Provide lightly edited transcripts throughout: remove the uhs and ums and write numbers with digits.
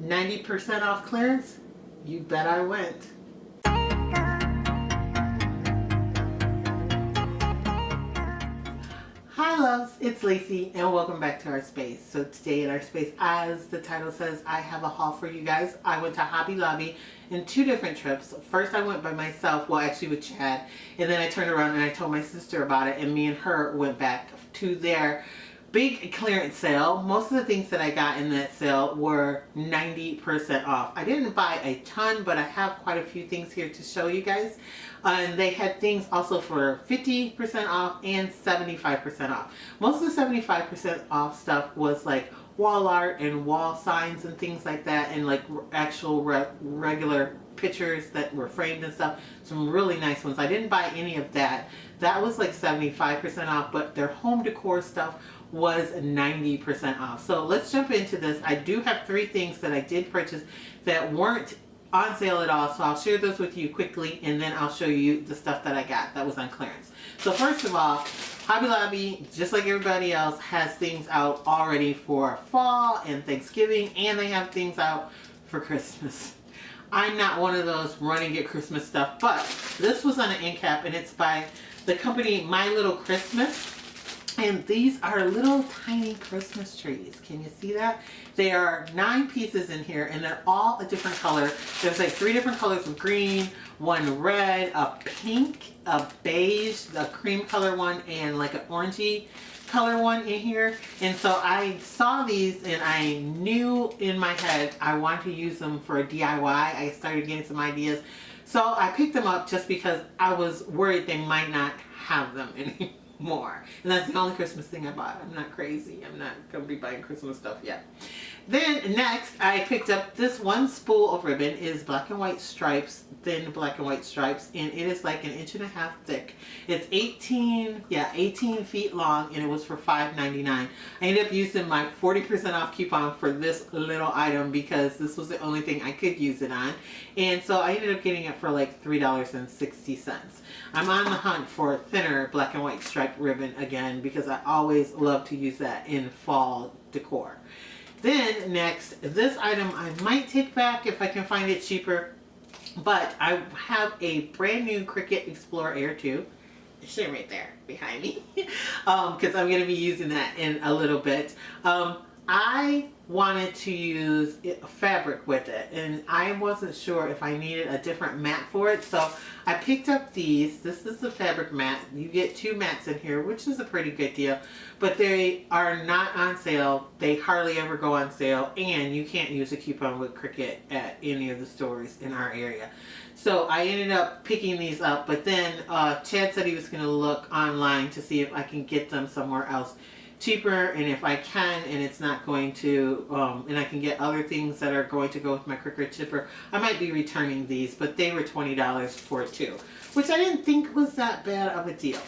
90% off clearance? You bet I went. Hi loves, it's Lacey and welcome back to our space. So today in our space, as the title says, I have a haul for you guys. I went to Hobby Lobby in two different trips. First I went by myself, well actually with Chad, and then I turned around and I told my sister about it, and me and her went back to their big clearance sale. Most of the things that I got in that sale were 90% off. I didn't buy a ton, but I have quite a few things here to show you guys. And they had things also for 50% off and 75% off. Most of the 75% off stuff was like wall art and wall signs and things like that, and like actual regular pictures that were framed and stuff. Some really nice ones. I didn't buy any of that. That was like 75% off, but their home decor stuff was 90% off. So let's jump into this. I do have three things that I did purchase that weren't on sale at all, so I'll share those with you quickly, and then I'll show you the stuff that I got that was on clearance. So first of all, Hobby Lobby, just like everybody else, has things out already for fall and Thanksgiving, and they have things out for Christmas. I'm not one of those run and get Christmas stuff, but this was on an end cap, and it's by the company My Little Christmas. And these are little tiny Christmas trees. Can you see that? There are 9 pieces in here, and they're all a different color. There's like 3 different colors of green, one red, a pink, a beige, a cream color one, and like an orangey color one in here. And so I saw these and I knew in my head I wanted to use them for a DIY. I started getting some ideas. So I picked them up just because I was worried they might not have them anymore. And that's the only Christmas thing I bought. I'm not crazy. I'm not going to be buying Christmas stuff yet. Then next I picked up this one spool of ribbon. It is black and white stripes, thin black and white stripes, and it is like 1.5 inches thick. It's 18 feet long, and it was for $5.99. I ended up using my 40% off coupon for this little item because this was the only thing I could use it on. And so I ended up getting it for like $3.60. I'm on the hunt for thinner black and white striped ribbon again because I always love to use that in fall decor. Then next, this item I might take back if I can find it cheaper, but I have a brand new Cricut Explorer Air 2. It's right there behind me because I'm going to be using that in a little bit. I wanted to use fabric with it, and I wasn't sure if I needed a different mat for it, so I picked up these. This is the fabric mat. You get 2 mats in here, which is a pretty good deal, but they are not on sale. They hardly ever go on sale, and you can't use a coupon with Cricut at any of the stores in our area. So I ended up picking these up, but then Chad said he was going to look online to see if I can get them somewhere else cheaper, and if I can, and it's not going to, and I can get other things that are going to go with my Cricut chipper, I might be returning these, but they were $20 for 2, which I didn't think was that bad of a deal.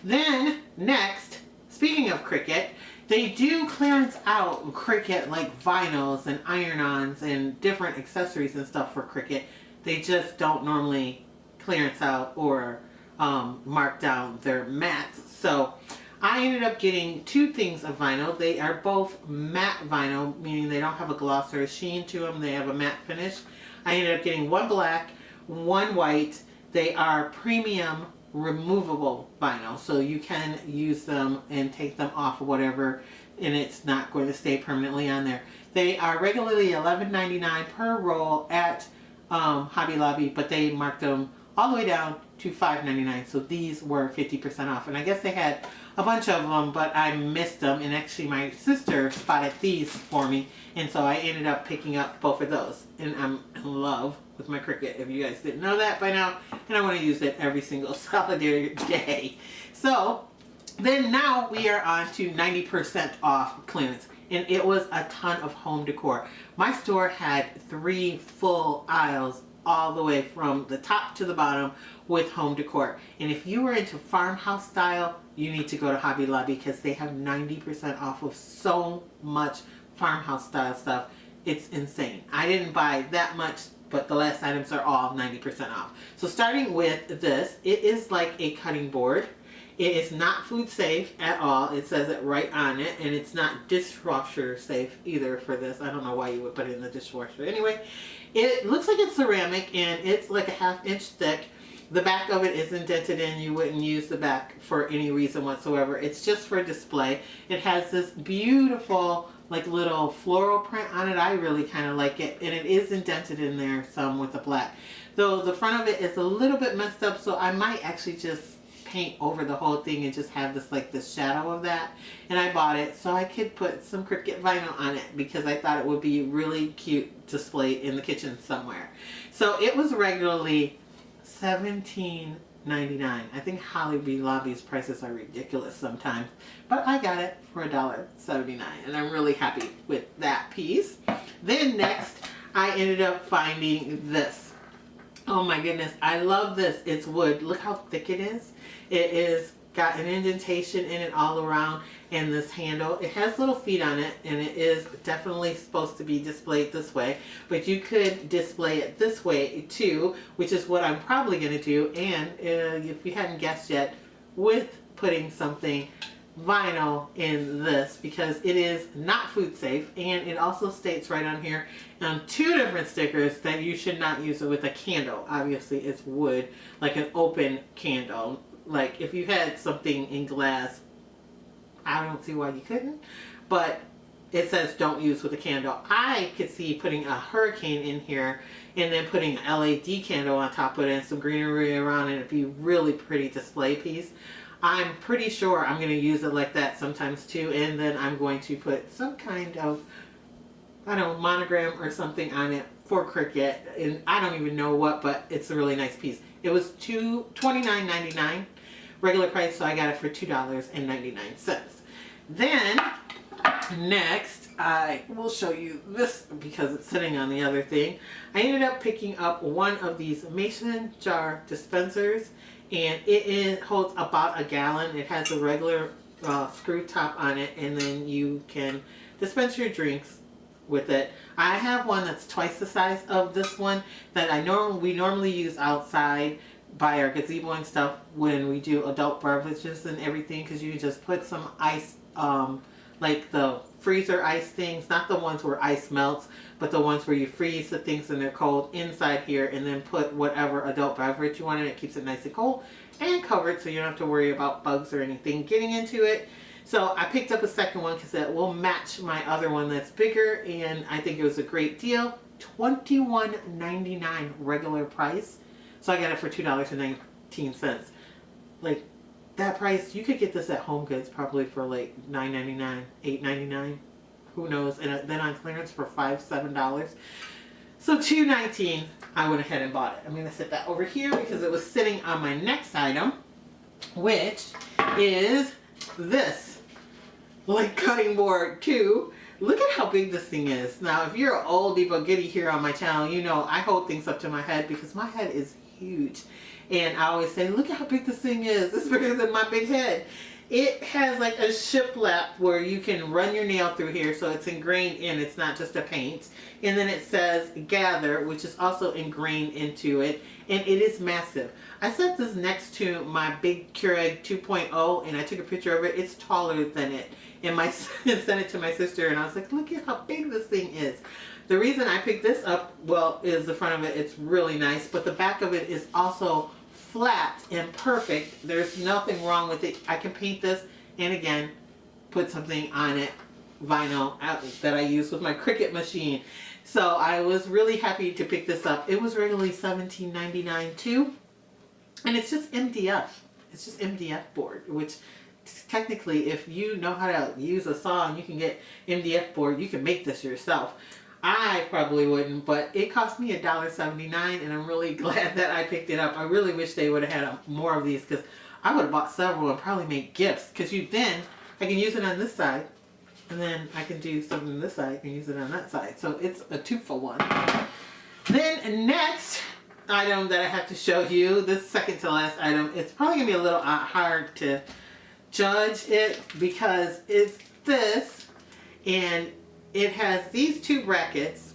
Then next, speaking of Cricut, they do clearance out Cricut like vinyls and iron-ons and different accessories and stuff for Cricut. They just don't normally clearance out or mark down their mats. So I ended up getting 2 things of vinyl. They are both matte vinyl, meaning they don't have a gloss or a sheen to them. They have a matte finish. I ended up getting one black, one white. They are premium removable vinyl, so you can use them and take them off or whatever, and it's not going to stay permanently on there. They are regularly $11.99 per roll at Hobby Lobby, but they marked them all the way down to $5.99, so these were 50% off. And I guess they had a bunch of them, but I missed them, and actually my sister spotted these for me, and so I ended up picking up both of those. And I'm in love with my Cricut, if you guys didn't know that by now, and I want to use it every single solitary day. So then now we are on to 90% off clearance, and it was a ton of home decor. My store had 3 full aisles all the way from the top to the bottom with home decor. And if you were into farmhouse style, you need to go to Hobby Lobby because they have 90% off of so much farmhouse style stuff. It's insane. I didn't buy that much, but the last items are all 90% off. So starting with this, it is like a cutting board, It is not food safe at all. It says it right on it, and it's not dishwasher safe either for this. I don't know why you would put it in the dishwasher. Anyway, it looks like it's ceramic, and it's like a 1/2 inch thick. The back of it is indented in. You wouldn't use the back for any reason whatsoever. It's just for display. It has this beautiful like little floral print on it. I really kind of like it, and it is indented in there some with the black. Though the front of it is a little bit messed up, so I might actually just paint over the whole thing and just have this like this shadow of that. And I bought it so I could put some Cricut vinyl on it because I thought it would be really cute display in the kitchen somewhere. So it was regularly $17.99. I think Hobby Lobby's prices are ridiculous sometimes, but I got it for $1.79, and I'm really happy with that piece. Then next, I ended up finding this. Oh my goodness, I love this. It's wood. Look how thick it is. It is got an indentation in it all around, and this handle. It has little feet on it, and it is definitely supposed to be displayed this way, but you could display it this way too, which is what I'm probably going to do. And if you hadn't guessed yet, with putting something vinyl in this, because it is not food safe, and it also states right on here on 2 different stickers that you should not use it with a candle. Obviously it's wood, like an open candle. Like if you had something in glass, I don't see why you couldn't, but it says don't use with a candle. I could see putting a hurricane in here and then putting an LED candle on top of it and some greenery around it. It'd be really pretty display piece. I'm pretty sure I'm going to use it like that sometimes too, and then I'm going to put some kind of, I don't know, monogram or something on it for Cricut, and I don't even know what, but it's a really nice piece. It was $29.99 regular price, so I got it for $2.99. Then next I will show you this because it's sitting on the other thing. I ended up picking up one of these mason jar dispensers, and it holds about a gallon. It has a regular screw top on it, and then you can dispense your drinks with it. I have one that's twice the size of this one that we normally use outside by our gazebo and stuff when we do adult beverages and everything, because you can just put some ice, like the freezer ice things, not the ones where ice melts, but the ones where you freeze the things and they're cold inside here, and then put whatever adult beverage you want in it. It keeps it nice and cold and covered, so you don't have to worry about bugs or anything getting into it. So I picked up a second one because it will match my other one that's bigger, and I think it was a great deal. $21.99 regular price. So I got it for $2.19. Like, that price, you could get this at Home Goods probably for like $9.99, $8.99, who knows, and then on clearance for $5-7. So $2.19, I went ahead and bought it. I'm going to set that over here because it was sitting on my next item, which is this, like, cutting board too. Look at how big this thing is. Now, if you're an oldie but goodie here on my channel, you know I hold things up to my head because my head is huge. And I always say, look at how big this thing is. It's bigger than my big head. It has like a shiplap where you can run your nail through here, so it's ingrained in. It's not just a paint. And then it says gather, which is also ingrained into it. And it is massive. I set this next to my big Keurig 2.0, and I took a picture of it. It's taller than it. And my son sent it to my sister, and I was like, look at how big this thing is. The reason I picked this up, well, is the front of it. It's really nice, but the back of it is also flat and perfect. There's nothing wrong with it. I can paint this and again put something on it, vinyl that I use with my Cricut machine. So I was really happy to pick this up. It was regularly $17.99 too, and it's just MDF. It's just MDF board, which technically, if you know how to use a saw and you can get MDF board, you can make this yourself. I probably wouldn't, but it cost me $1.79, and I'm really glad that I picked it up. I really wish they would have had more of these, because I would have bought several and probably made gifts, because then I can use it on this side, and then I can do something on this side and use it on that side. So it's a 2-for-1. Then next item that I have to show you, this second to last item, it's probably going to be a little hard to judge it because it's this, and it has these 2 brackets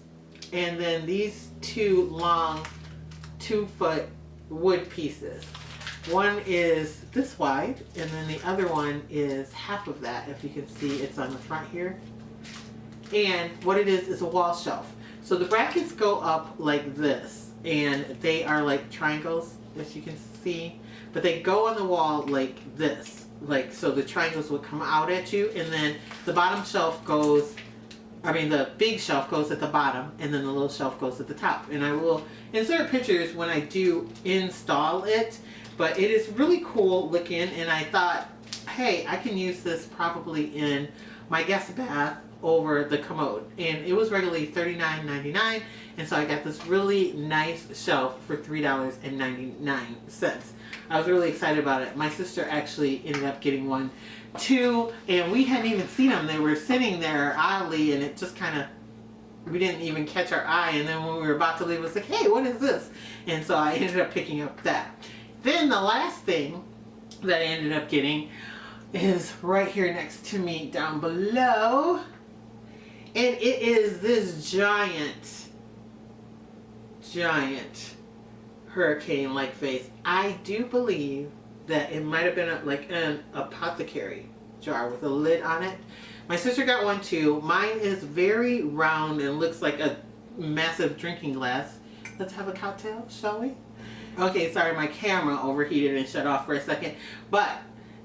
and then these 2 long 2-foot wood pieces. One is this wide, and then the other one is half of that. If you can see, it's on the front here. And what it is a wall shelf. So the brackets go up like this, and they are like triangles, as you can see, but they go on the wall like this, like, so the triangles would come out at you, and then the bottom shelf goes, I mean the big shelf goes at the bottom, and then the little shelf goes at the top. And I will insert pictures when I do install it, but it is really cool looking, and I thought, hey, I can use this probably in my guest bath over the commode. And it was regularly $39.99, and so I got this really nice shelf for $3.99. I was really excited about it. My sister actually ended up getting one too, and we hadn't even seen them. They were sitting there oddly, and it just kind of, we didn't even catch our eye, and then when we were about to leave, it was like, hey, what is this? And so I ended up picking up that. Then the last thing that I ended up getting is right here next to me down below. And it is this giant hurricane-like vase. I do believe that it might have been like an apothecary jar with a lid on it. My sister got one too. Mine is very round and looks like a massive drinking glass. Let's have a cocktail, shall we? Okay, sorry, my camera overheated and shut off for a second. But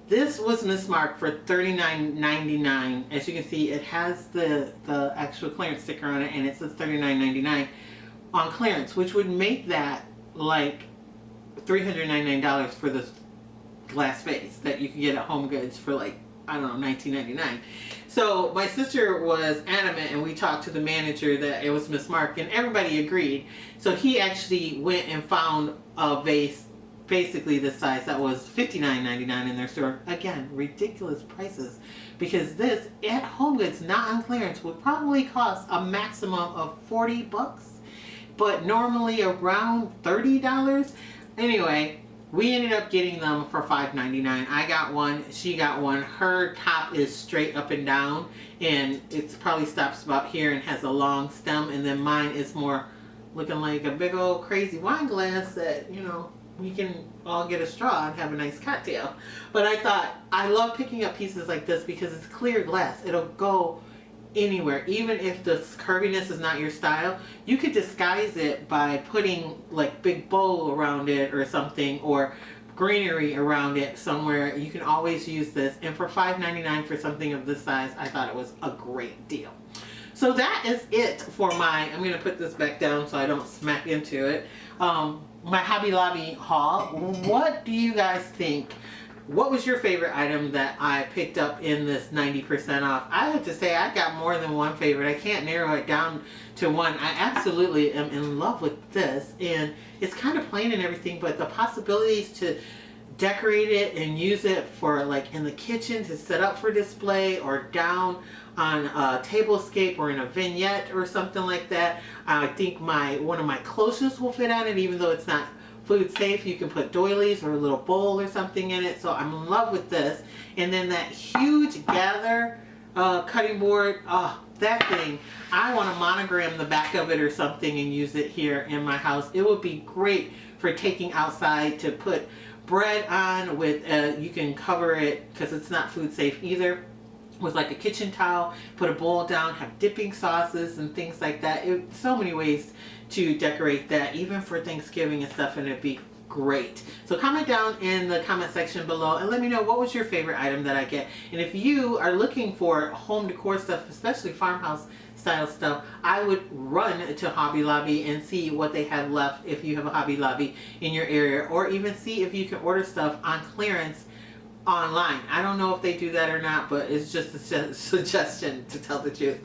this was mismarked for $39.99. As you can see, it has the actual clearance sticker on it, and it says $39.99 on clearance, which would make that like $399 for this glass vase that you can get at Home Goods for like, I don't know, $19.99. So my sister was adamant, and we talked to the manager that it was mismarked, and everybody agreed. So he actually went and found a vase basically this size that was $59.99 in their store. Again, ridiculous prices, because this at Home Goods, not on clearance, would probably cost a maximum of 40 bucks, but normally around $30. Anyway, we ended up getting them for $5.99. I got one, she got one. Her top is straight up and down, and it probably stops about here and has a long stem, and then mine is more looking like a big old crazy wine glass that, you know, we can all get a straw and have a nice cocktail. But I thought, I love picking up pieces like this because it's clear glass. It'll go anywhere. Even if the curviness is not your style, you could disguise it by putting like big bowl around it or something, or greenery around it somewhere. You can always use this. And for $5.99 for something of this size, I thought it was a great deal. So that is it for my, I'm going to put this back down so I don't smack into it, my Hobby Lobby haul. What do you guys think? What was your favorite item that I picked up in this 90% off? I have to say, I got more than one favorite. I can't narrow it down to one. I absolutely am in love with this, and it's kind of plain and everything, but the possibilities to decorate it and use it for like in the kitchen to set up for display, or down on a tablescape or in a vignette or something like that. I think one of my cloches will fit on it, even though it's not food safe. You can put doilies or a little bowl or something in it. So I'm in love with this. And then that huge gather cutting board, that thing, I want to monogram the back of it or something and use it here in my house. It would be great for taking outside to put bread on with, you can cover it because it's not food safe either, with like a kitchen towel, put a bowl down, have dipping sauces and things like that. So many ways to decorate that, even for Thanksgiving and stuff, and it'd be great. So comment down in the comment section below and let me know what was your favorite item that I get. And if you are looking for home decor stuff, especially farmhouse style stuff, I would run to Hobby Lobby and see what they have left if you have a Hobby Lobby in your area, or even see if you can order stuff on clearance online. I don't know if they do that or not, but it's just a suggestion, to tell the truth.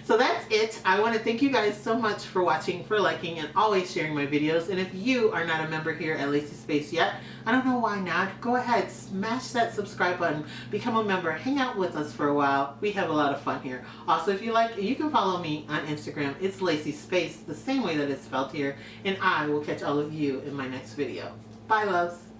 So that's it. I want to thank you guys so much for watching, for liking, and always sharing my videos. And if you are not a member here at Lacee Space yet, I don't know why not. Go ahead, smash that subscribe button, become a member, hang out with us for a while. We have a lot of fun here. Also, if you like, you can follow me on Instagram. It's Lacee Space, the same way that it's spelled here. And I will catch all of you in my next video. Bye, loves.